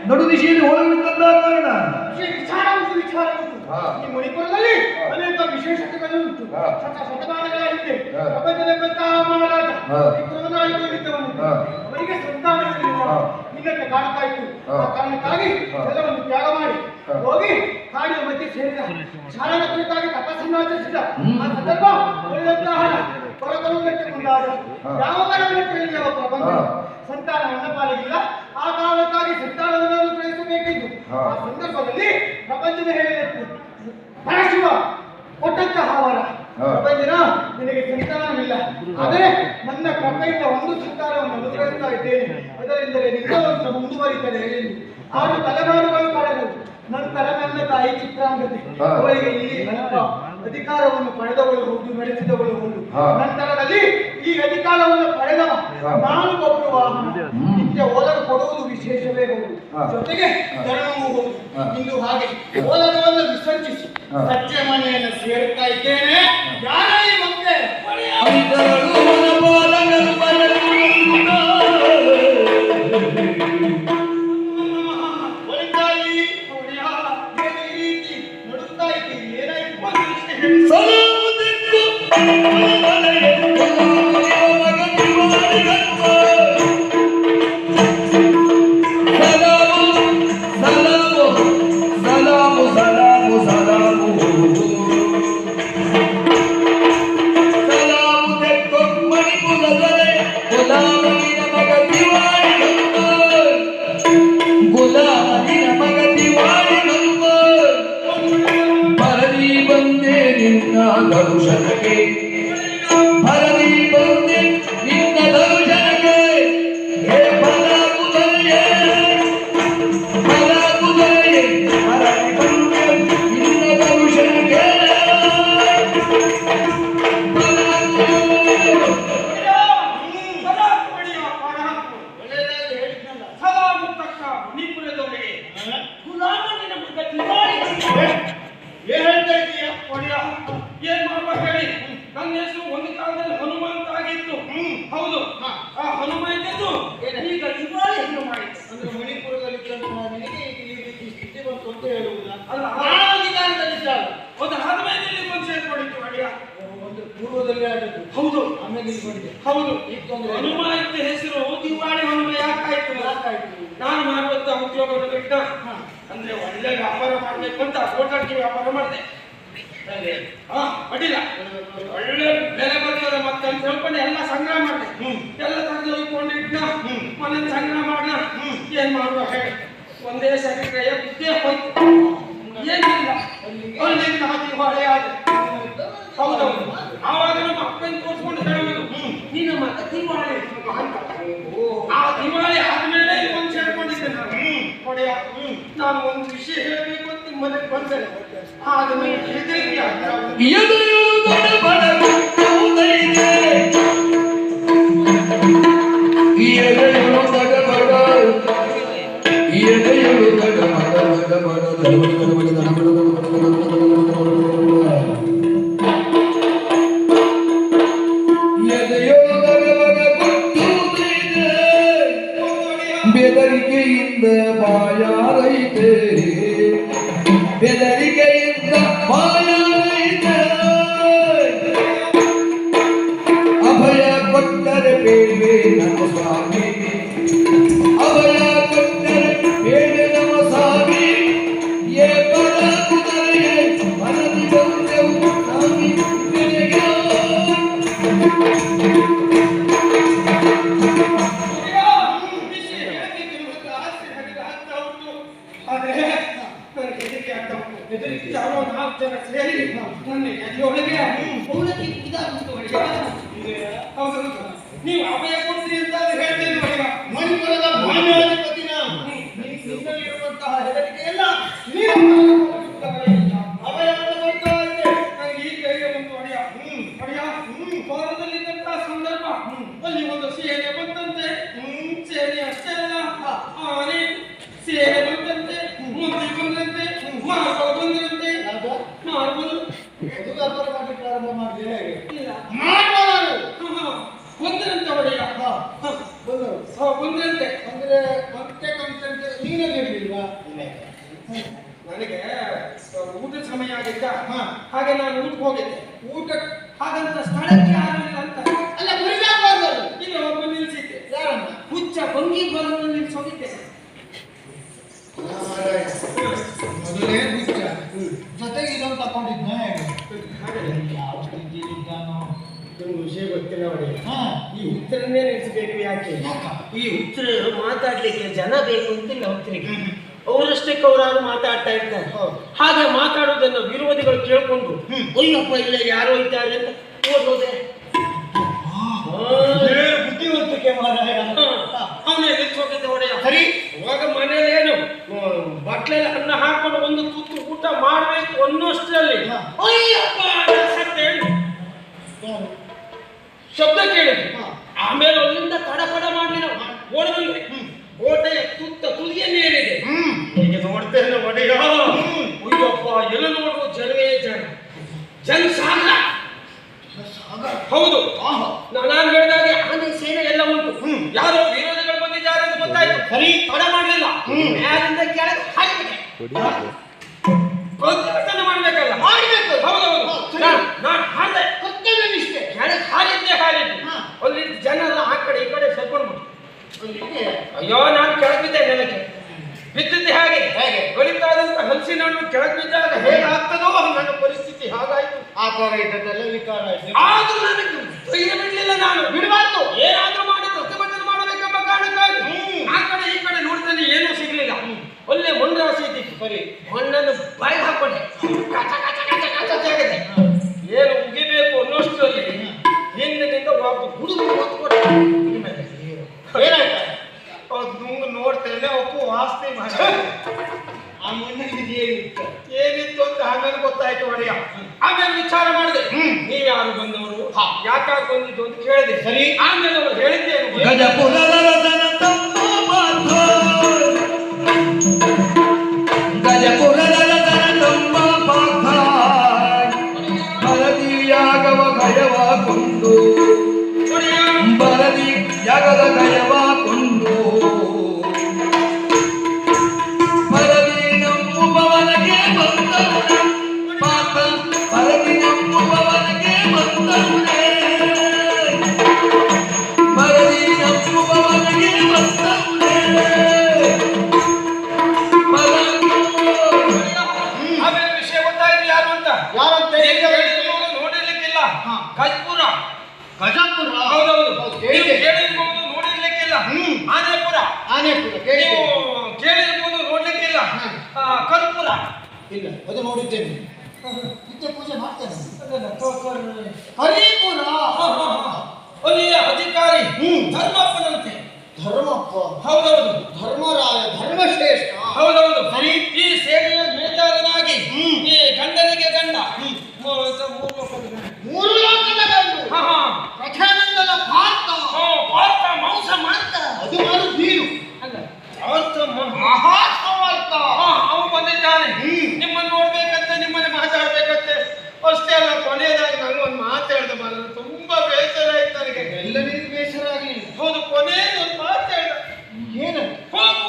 ನಡು ದಿಶೆಯಲ್ಲಿ ಹೋಗಬೇಕಂತ ಕಾರಣ ವಿಚಾರ ಉಂಟು. ಈ ಮಣಿಪುರದಲ್ಲಿ ಅನೇಕ ವಿಶೇಷತೆಗಳು ಉಂಟು. ಶತಮಾನಗಳ ಹಿಂದೆ ಪ್ರಪಂಚದ ಮಹಾರಾಜ ಅವರಿಗೆ ಸಂತಾನಗಳಿಲ್ಲ, ನಿನ್ನನ್ನು ಕಾಡ್ತಾ ಇತ್ತು. ಆ ಕಾರಣಕ್ಕಾಗಿ ಎಲ್ಲವನ್ನು ತ್ಯಾಗ ಮಾಡಿ ಹೋಗಿ ಕಾಡಿನ ಮಧ್ಯೆ ಸೇರಿದ. ಚಾರಣ ಕುರಿತಾಗಿ ತಪಸ್ಸನ್ನು ಆಚರಿಸಿದ. ಆ ಸಂದರ್ಭ ಒಳ್ಳೆಂತಹ ಹೊರತಲು ಮುಂದಾದ. ಯಾವ ಮರವನ್ನು ಪ್ರಪಂಚ ಸಂತಾನ ಅನ್ನಪಾಲಿಗಿಲ್ಲ. ಆ ಕಾರಣಕ್ಕಾಗಿ ಸಂತಾನವನ್ನು ಗ್ರಹಿಸಬೇಕೆಂದು ಆ ಸಂದರ್ಭದಲ್ಲಿ ಪ್ರಪಂಚದ ಹೇಳಿದ ಪರಶಿವ ಕೊಟ್ಟಂತಹ ವರ, ಪ್ರಪಂಚನ ನಿನಗೆ ಸಂತಾನವಿಲ್ಲ, ಆದರೆ ನನ್ನ ಕೃಪೆಯಿಂದ ಒಂದು ಸಂತಾನವನ್ನು ಅನುಗ್ರಹಿಸ್ತಾ ಇದ್ದೇನೆ, ಅದರಿಂದಲೇ ನಿನ್ನ ಮುಂದುವರಿತದೆ ಎಂದು 6 ತಲೆಮಾರುಗಳು ಕಳೆದವು. ನಂತರ ನನ್ನ ತಾಯಿ ಚಿತ್ರಾಂಗತೆ, ಅವಳಿಗೆ ಈ ಅಧಿಕಾರವನ್ನು ಪಡೆದವಳು ಹೌದು, ನಡೆಸಿದವಳು ಹೌದು. ನಂತರದಲ್ಲಿ ಈ ಅಧಿಕಾರವನ್ನು ಪಡೆದವ ನಾನು ಒಬ್ಬರು ವಾಹನ, ನಿತ್ಯ ಓಲನ್ನು ಕೊಡುವುದು ವಿಶೇಷವೇ ಹೌದು, ಜೊತೆಗೆ ಧರ್ಮವೂ ಹೌದು. ಇಂದು ಹಾಗೆ ಓಲನವನ್ನು ವಿಸರ್ಜಿಸಿ ಸತ್ಯ ಮನೆಯನ್ನು ಸೇರುತ್ತಾ ಇದ್ದೇನೆ. ಯಾರೇ ಮತ್ತೆ ಹೌದು ಹೌದು. ಹನುಮ ಅಂತ ಹೆಸರು ದಿವಾಳಿ ಹನುಮ ಯಾಕಾಯ್ತು? ನಾನು ಮಾಡುವಂತ ಉದ್ಯೋಗವನ್ನು ಬಿಟ್ಟ ಅಂದ್ರೆ ಒಳ್ಳೆ ವ್ಯಾಪಾರ ಮಾಡ್ಬೇಕು ಅಂತ ಹೋಟಲ್ಗೆ ವ್ಯಾಪಾರ ಮಾಡಿದೆ. ಅಡ್ಡಿಲ್ಲ, ಒಳ್ಳೆ ಬೆಲೆ ಬರ್ತದೆ. ಮತ್ತೆ ಸ್ವಲ್ಪನೇ ಎಲ್ಲ ಸಂಗ್ರಹ ಮಾಡಿದೆ, ಎಲ್ಲ ತಂದು ಹೋಗ್ಕೊಂಡಿಟ್ಟ ಮನೆ ಸಂಗ್ರಹ ಮಾಡ. ಏನ್ ಮಾಡುವ ಹೇಳಿ, ಒಂದೇ ಸರಿ ಕೈಯ ಬುದ್ಧಿ ಹೋಯ್ತು, ಏನಿಲ್ಲ ಅಲ್ಲಿಂದ ದಿವಾಳಿ ಆದ. ಹೌದೌದು. ಆವಾಗ ನಮ್ಮ ಅಪ್ಪನ ತೋರಿಸ್ಕೊಂಡು ಹೇಳುವುದು, ನೀನು ಮಗ ದಿವಾಳಿ ಅಂತ. ಆ ದಿವಾಳಿ ಆದ್ಮೇಲೆ ಒಂದು ಸೇರ್ಕೊಂಡಿದ್ದೆ ನಾನು. ಹೊಡೆಯ, ನಾನು ಒಂದು ವಿಷಯ ಹೇಳಬೇಕು ಅಂತ ಮನೆಗೆ ಬಂದರೆ ಆದ್ಮೇಲೆ ಹೆದರಿಕೆ ಬೆದರಿಕೆಯಿಂದ ಬಾಯಾರೈತೆ, ಬೆದರಿಕೆಯಿಂದ ಬಾಯಾರೈತೆ. ಅದರೊಳಗೆ ಅವಳಕ್ಕೆ ಇದಾಗುತ್ತೆ ಒಳಗೆ. ಹೌದು ನೀವು ಅಭಯ ಕೊಡ್ತೀರಿ ಅಂತ ಹೇಳ್ತೇನೆ ಒಳಗ. ಮಣಿಪುರದ ಮಾನ್ಯಾಧಿಪತಿ ನಾನು. ನಿನ್ನಲ್ಲಿರುವಂತಹ ಹೆದರಿಕೆ ಎಲ್ಲ ಅಭಯವನ್ನು ಕೊಡ್ತಾ ಇದ್ದೆ. ನನಗೆ ಈ ಧೈರ್ಯ ಬಂತು ಒಡೆಯ. ಒಡೆಯ ಕೋರದಲ್ಲಿದ್ದಂತಹ ಸಂದರ್ಭ ಅಲ್ಲಿ ಒಂದು ಸೇನೆ ಬಂದಂತೆ. ಸೇನೆ ಅಷ್ಟೇ ಅಲ್ಲ, ಆನೆ ಸೇನೆ ಬಂದಂತೆ, ಮುಂದೆ ಬಂದಂತೆ, ಮಾರ್ಬಲ್ ಬಂದಂತೆ. ಮಾರ್ಬಲ್ ಪ್ರಾರಂಭ ಮಾಡಿದ್ರೆ ಇಲ್ಲ ಬಂದ್ರಂತೆ ಒಡೆಯ. ಬಂದ್ರಂತೆ ಅಂದ್ರೆ ಮತ್ತೆ ಕಂತಂತೆ ನೀನೇ ಹೇಳಿಲ್ವಾ? ನನಗೆ ಊಟದ ಸಮಯ ಆಗಿದ್ದ, ಹಾಗೆ ನಾನು ಊಟಕ್ಕೆ ಹೋಗಿದ್ದೆ. ಊಟ ಹಾಗಂತ ಸ್ಥಳಕ್ಕೆ ಯಾರಿಲ್ಲ ಅಂತ ಅಲ್ಲ ಇಲ್ಲ ಒಬ್ಬ ನಿಲ್ಸಿದ್ದೆ. ಯಾರನ್ನ? ಹುಚ್ಚ ಭಂಗಿ ಬರನ್ನು ನಿಲ್ಸೋಗಿದ್ದೆ. ಮೊದಲೇ ಹುಚ್ಚ ಜೊತೆಗೆ ಇದನ್ನು ತಗೊಂಡಿದ್ನ ವಿಷಯ ಗೊತ್ತಿಲ್ಲ ಅವರಿಗೆ. ಈ ಹುಚ್ಚರನ್ನೇ ನಿಲ್ಸಬೇಕು. ಯಾಕೆ? ಈ ಹುಚ್ಚರು ಮಾತಾಡ್ಲಿಕ್ಕೆ ಜನ ಬೇಕು ಅಂತಿಲ್ಲ ಹುಚ್ಚರಿಗೆ. ಅವರಷ್ಟಕ್ಕೆ ಅವರಾರು ಮಾತಾಡ್ತಾ ಇರ್ತಾರೆ. ಹಾಗೆ ಮಾತಾಡೋದನ್ನ ವಿರೋಧಿಗಳು ಕೇಳ್ಕೊಂಡು ಅಯ್ಯಪ್ಪ ಇಲ್ಲ ಯಾರೋ ಇದ್ದಾರೆ ಅಂತ ಓದೋದೆ. ಬುದ್ಧಿವಂತಿಕೆ ಅವನೇ ನಿಲ್ಸೋಗಿದ್ದೆ ಒಡೆಯ. ಸರಿ ಇವಾಗ ಮನೇಲಿ ಏನು ಬಟ್ಲೆಲ್ಲ ಅನ್ನ ಹಾಕೊಂಡು ಒಂದು ತುತ್ತು ಊಟ ಮಾಡ್ಬೇಕು ಅನ್ನೋಷ್ಟರಲ್ಲಿ ಅಯ್ಯಪ್ಪ ಶಬ್ದ ಕೇಳಿದ್ವಿ. ಆಮೇಲೆ ಅಲ್ಲಿಂದ ತಡಪಡ ಮಾಡಿ ನಾವು ಓಡ್ ಬಂದ್ವಿ. ಕೋಟೆಯ ತುದಿಯನ್ನೇ ಏನಿದೆ ಹೀಗೆ ನೋಡ್ತೇನೆ ಒಡೆಯ. ಅಯ್ಯಪ್ಪ ಎಲ್ಲ ನೋಡುವ ಜನವೇ ಜನಸಾಗರ. ಹೌದು ನಾನು ಹೇಳಿದಾಗೆ ಆನೆ ಸೇನೆ ಎಲ್ಲ ಉಂಟು. ಯಾರೋ ವಿರೋಧಿಗಳು ಬಂದಿದ್ದಾರೆ ಅಂತ ಗೊತ್ತಾಯ್ತು. ಸರಿ ತಡ ಮಾಡಲಿಲ್ಲ, ಮ್ಯಾಲಿಂದ ಕೆಳಗೆ ಹಾಕಿಬಿಟ್ಟೆ. ಪ್ರತಿಭಟನೆ ಮಾಡ್ಬೇಕಲ್ಲ, ಮಾಡಬೇಕು. ಹೌದೌದು ನಾನು ಹಾರಿದೆ, ನಿಷ್ಠೆ ಕೆಳಗೆ ಹಾರಿದ್ದೆ. ಅಲ್ಲಿ ಜನರೆಲ್ಲ ಆ ಕಡೆ ಈ ಕಡೆ ಸೇರ್ಕೊಂಡ್ಬಿಟ್ಟು ಅಯ್ಯೋ ನಾನು ಕೆಳಗೆ ಬಿದ್ದೆ. ನೆಲಕ್ಕೆ ಬಿದ್ದಿದ್ದೆ. ಹೇಗೆ ಗಳಿತಾದಂತ ಹಲಸಿನ ಹಣ್ಣು ಕೆಳಗೆ ಬಿದ್ದಾಗ ಹೇಗಾಗ್ತದೋ ನನ್ನ ಪರಿಸ್ಥಿತಿ ಹಾಗಾಯ್ತು. ಆಕಾರ ಇದ್ದದ್ದೆಲ್ಲ ವಿಕಾರ ಆಯ್ತು. ಆದ್ರೂ ನನಗೆ ಧೈರ್ಯ ಬಿಡ್ಲಿಲ್ಲ. ನಾನು ಬಿಡಬಾರ್ದು, ಏನಾದ್ರೂ ಮಾಡಿ ಪ್ರತಿಭಟನೆ ಮಾಡಬೇಕೆಂಬ ಕಾರಣಕ್ಕಾಗಿ ಆ ಕಡೆ ಈ ಕಡೆ ನೋಡ್ತಾನೆ, ಏನೂ ಸಿಗ್ಲಿಲ್ಲ. ಒಳ್ಳೆ ಮಣ್ಣು ರಾಶಿ ಇದ್ದಿತ್ತು. ಸರಿ ಮಣ್ಣನ್ನು ಬಾಯಿ ಹಾಕೊಂಡೆ. ಕಚ ಕಚ ಕಚ ಕಚ ಆಗಿದೆ. ಏನು ಉಗಿಬೇಕು ಅನ್ನೋಷ್ಟರಲ್ಲಿ ಹಿಂದಿನಿಂದ ಒಬ್ಬ ಹುಡುಗ ಹೊತ್ಕೊಟ್ಟೆ. ಏನಾಯ್ತಾ? ನುಂಗ್ ನೋಡ್ತೇನೆ ಒಪ್ಪು ವಾಸ್ತಿ ಮಾಡಿ ಆ ಮಣ್ಣಿಗೆ ಏನಿತ್ತು ಅಂತ ಆಮೇಲೆ ಗೊತ್ತಾಯ್ತು ಒಡೆಯ. ಆಮೇಲೆ ವಿಚಾರ ಮಾಡಿದೆ, ನೀವ್ಯಾರು ಬಂದವರು, ಯಾಕಾಗ ಬಂದಿದ್ದು ಅಂತ ಕೇಳಿದೆ. ಸರಿ ಆಮೇಲೆ ಅವರು ಹೇಳಿದ್ದೇನು? ಗಜಪುರದ ಬರದಿಯಾಗವ ಗಯವ ಕೊಂಡು ಬರದಿ ಯಾಗದ ಗಯವ ಕೊಂಡು ಬರದಿ ನಂಬುವವನಿಗೆ ಬಂದವನೇ ಪಾಪ. ಬರದಿ ನಂಬುವವನಿಗೆ ಬಂದವನೇ ಬರದಿ ನಂಬುವವನಿಗೆ ಬಂದವನೇ. ಆಮೇಲೆ ವಿಷಯ ಗೊತ್ತಾಯ್ತು ಯಾರು ಅಂತ. ಯಾರಂತ ನೋಡಿರ್ಲಿಕ್ಕಿಲ್ಲ. ಗಜಪುರ. ಗಜಪುರ ಹೌದೌದು ಕೇಳಿರ್ಬೋದು, ನೋಡಿರ್ಲಿಕ್ಕಿಲ್ಲ. ಆನೆಪುರ ಕೇಳಿರ್ಬೋದು, ನೋಡ್ಲಿಕ್ಕಿಲ್ಲ. ಕರ್ಪುರ ಇಲ್ಲ, ಅದು ನೋಡಿದ್ದೇನೆ. ನಿತ್ಯ ಪೂಜೆ ಮಾಡ್ತೇನೆ. ಹರಿಪುರ ಅಲ್ಲಿಯ ಅಧಿಕಾರಿ ಧರ್ಮಪ್ಪನಂತೆ. ಧರ್ಮಪ್ಪ ಹೌದೌದು, ಧರ್ಮರಾಯ ಧರ್ಮಶ್ರೇಷ್ಠ ಹೌದೌದು. ಸರಿ ಈ ಸೇನೆಯ ನೇತಾರನಾಗಿ ಈ ಗಂಡನಿಗೆ ಗಂಡ ಮೂರು ಲೋಕದ ಗಂಡು ಪ್ರಧಾನಂದನ ಪಾರ್ಥ ಮಾಂಸ ಮಾಡ್ತ ಅದು ಮಾಡು ನೀರು ಅಲ್ಲ ಮಹಾಸಮರ್ಥ. ಅವ ಬಂದಿದ್ದಾನೆ ನಿಮ್ಮನ್ನು ನೋಡ್ಬೇಕಂತೆ, ನಿಮ್ಮನ್ನು ಮಾತಾಡ್ಬೇಕಂತೆ. ಅಷ್ಟೇ ಅಲ್ಲ, ಕೊನೆಯದಾಗಿ ನಂಗೆ ಒಂದು ಮಾತು ಹೇಳ್ದೆ ಬರಲು ತುಂಬಾ ಬೇಸರ ಆಯ್ತು ನನಗೆ. ಎಲ್ಲರಿಗೂ ಬೇಸರ ಆಗಲಿಲ್ಲ. ಹೌದು, ಕೊನೆಯದು ಒಂದು ಮಾತು ಹೇಳ್ದ. ಏನು? ಹೋಗು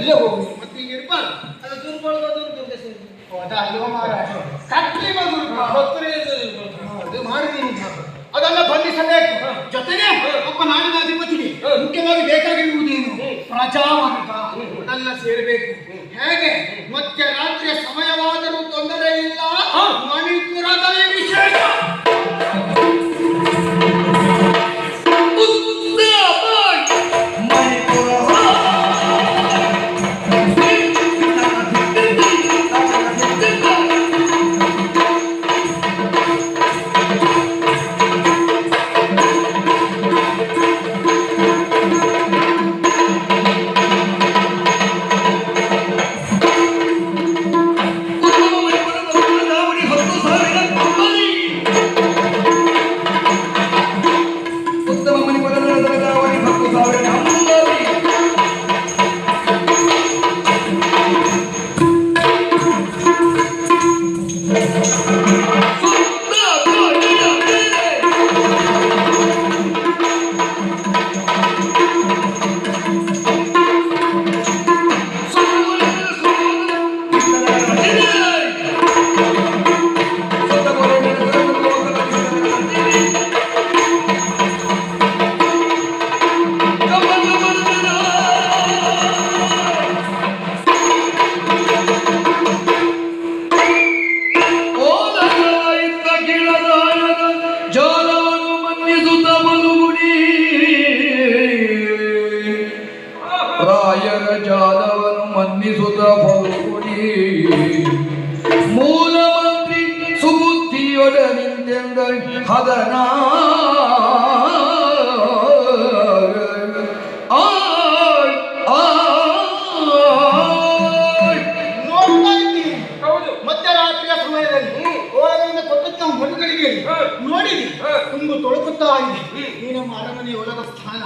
ಅಲ್ಲೇ ಹೋಗು ಮತ್ತೆ ಈಗ ಇರ್ಬಾರ್ದು. ಅದು ದುರ್ಬಳಗೋದು ದುರ್ದಶೆ. ಅದಲ್ವ ಮಾರಾಯ, ಕಟ್ಟಿ ಮಗುರು ಅದು ಮಾಡಿದೀನಿ. ಅದೆಲ್ಲ ಬಂಧಿಸಬೇಕು. ಜೊತೆಗೆ ಒಬ್ಬ ನಾಡಿನ ಅಧಿಪತಿಗೆ ಮುಖ್ಯವಾಗಿ ಬೇಕಾಗಿರುವುದೇನು? ಪ್ರಜಾವರ್ಗ. ಅದೆಲ್ಲ ಸೇರಬೇಕು. ಹೇಗೆ ಮತ್ತೆ ರಾತ್ರಿಯ ಸಮಯವಾದರೂ ತೊಂದರೆ ಇಲ್ಲ. ಮಣಿಪುರದಲ್ಲಿ ವಿಶೇಷ ರಾಯರ ಜಾಲವನ್ನು ಮನ್ನಿಸುತ್ತ ಫಲಗುಡಿ ಮೂಲ ಮಂತ್ರಿ ಸುಬುದ್ಧಿಯೊಡನಿಂತೆಂದ ಹದನ ನೋಡ್ತಾ ಇದ್ದೀನಿ. ಹೌದು, ಮಧ್ಯರಾತ್ರಿಯ ಸಮಯದಲ್ಲಿ ಒಳಗಿಂದ ಕೊಟ್ಟಂತ ಮಣ್ಣುಗಳಿಗೆ ನೋಡಿದಿ ತುಂಬು ತೊಳಕುತ್ತಾ ಇದೆ. ಈ ನಮ್ಮ ಅರಮನೆ ಒಳಗ ಸ್ಥಾನ.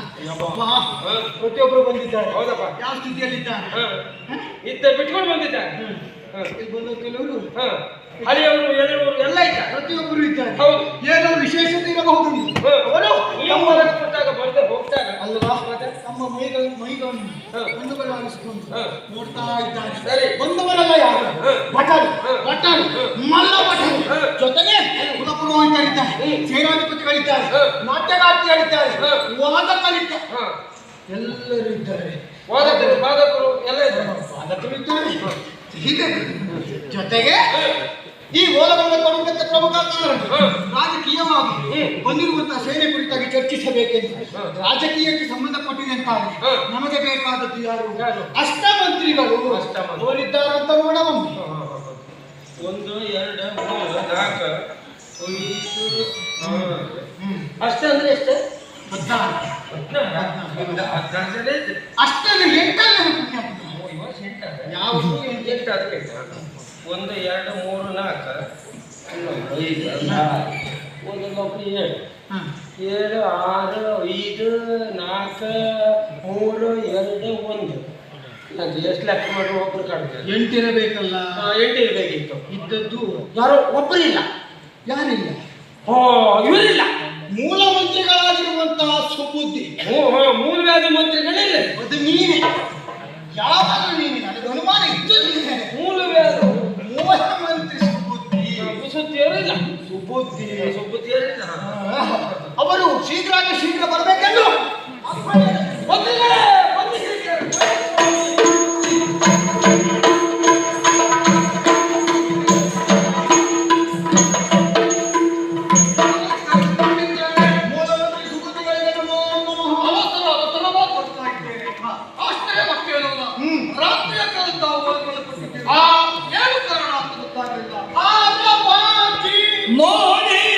ಪ್ರತಿಯೊಬ್ಬರು ಬಂದಿದ್ದಾರೆ. ಹೌದಪ್ಪ. ಯಾವ ಸ್ಥಿತಿಯಲ್ಲಿದ್ದಾರೆ? ಇದ್ದ ಬಿಟ್ಕೊಂಡು ಬಂದಿದ್ದಾರೆ. ಇಲ್ಲಿ ಬಂದ ಕೆಲವರು ಹರಿಯವರು ಎಳೆಯವರು ಎಲ್ಲ ಇದ್ದಾರೆ. ಪ್ರತಿಯೊಬ್ಬರು ಇದ್ದಾರೆ. ಹೌದು. ಏನೋ ವಿಶೇಷತೆ ಇರಬಹುದು. ಅವರು ನಮ್ಮ ಹೊರಗೆ ಕೊಟ್ಟಾಗ ಬರ್ದೆ ಹೋಗ್ತಾರೆ ಅಲ್ವಾ? ತಮ್ಮ ಮೈಗಳನ್ನು ಕಣ್ಣುಗಳಾಗಿಸಿಕೊಂಡು ನೋಡ್ತಾ ಇದ್ದಾರೆ. ಸರಿ. ಬಂದವರೆಲ್ಲ ಯಾರು? ಭಟರು, ಮಲ್ಲ ಭಟರು, ಜೊತೆಗೆ ಕುಲಪುರೋಹಿತರಿದ್ದಾರೆ, ಸೇನಾಧಿಪತಿಗಳಿದ್ದಾರೆ, ನಾಟ್ಯಗಾರ್ತಿಗಳಿದ್ದಾರೆ, ವಾದಕರಿದ್ದಾರೆ, ಎಲ್ಲರೂ ಇದ್ದಾರೆ. ವಾದಕರು ಎಲ್ಲ ಇದ್ದಾರೆ. ವಾದಕರಿದ್ದಾರೆ. ಹೀಗೆ ಜೊತೆಗೆ ಈ ಓಲವನ್ನು ಕೊಡುವಂತ ಪ್ರಮುಖ ಕಾರಣ ರಾಜಕೀಯವಾಗಿ ಬಂದಿರುವಂತಹ ಸೇನೆ ಕುರಿತಾಗಿ ಚರ್ಚಿಸಬೇಕೆಂದು ರಾಜಕೀಯಕ್ಕೆ ಸಂಬಂಧಪಟ್ಟಿದೆ ಅಂತ ನಮಗೆ ಬೇಕಾದದ್ದು ಯಾರು? ಅಷ್ಟಮಂತ್ರಿಗಳು ಅವರಿದ್ದಾರಂತ ನೋಡಬಹುದು. 1 2 3 4 5 ಅಷ್ಟೇ ಅಂದ್ರೆ ಎಷ್ಟು? 16 ಅಷ್ಟೇ. ಅಷ್ಟನ್ನು ಎಂಟಲ್ಲಿ ಯಾವುದು 8 1 2 3 4 5 ಒಂದು ನೌಕರಿ 7 7 6 5 4 3 2 1 ಅದು ಎಷ್ಟು ಲೆಕ್ಕ ಮಾಡಿ ಒಬ್ರು ಕಾಣ್ತಾರೆ. 8 ಇರಬೇಕಲ್ಲ. 8 ಇರಬೇಕಿತ್ತು. ಇದ್ದದ್ದು ಯಾರೋ ಒಬ್ಬರಿಲ್ಲ. ಯಾರಿಲ್ಲ? ಇವರಿಲ್ಲ. ಮೂಲ ಮಂತ್ರಿಗಳಾಗಿರುವಂತಹ ಸುಬುದ್ಧಿ. ಮೂಲವ್ಯಾಧ ಮಂತ್ರಿಗಳಿಲ್ಲ. ಅದು ನೀನೆ. ಯಾವಾಗ ನೀನೆ? ನನಗೆ ಅನುಮಾನ ಇತ್ತು ನೀನೆ. ಮೂಲವ್ಯಾಧ ಮೂಲ ಮಂತ್ರಿ ಸುಬುದ್ಧಿ. ಸುದ್ದಿಯವರಿಲ್ಲ. ಸುಬುದ್ಧಿಯವರಿಲ್ಲ. ಸುಬುದ್ಧಿಯವರಿಲ್ಲ. ಅವರು ಶೀಘ್ರ ಬರಬೇಕು.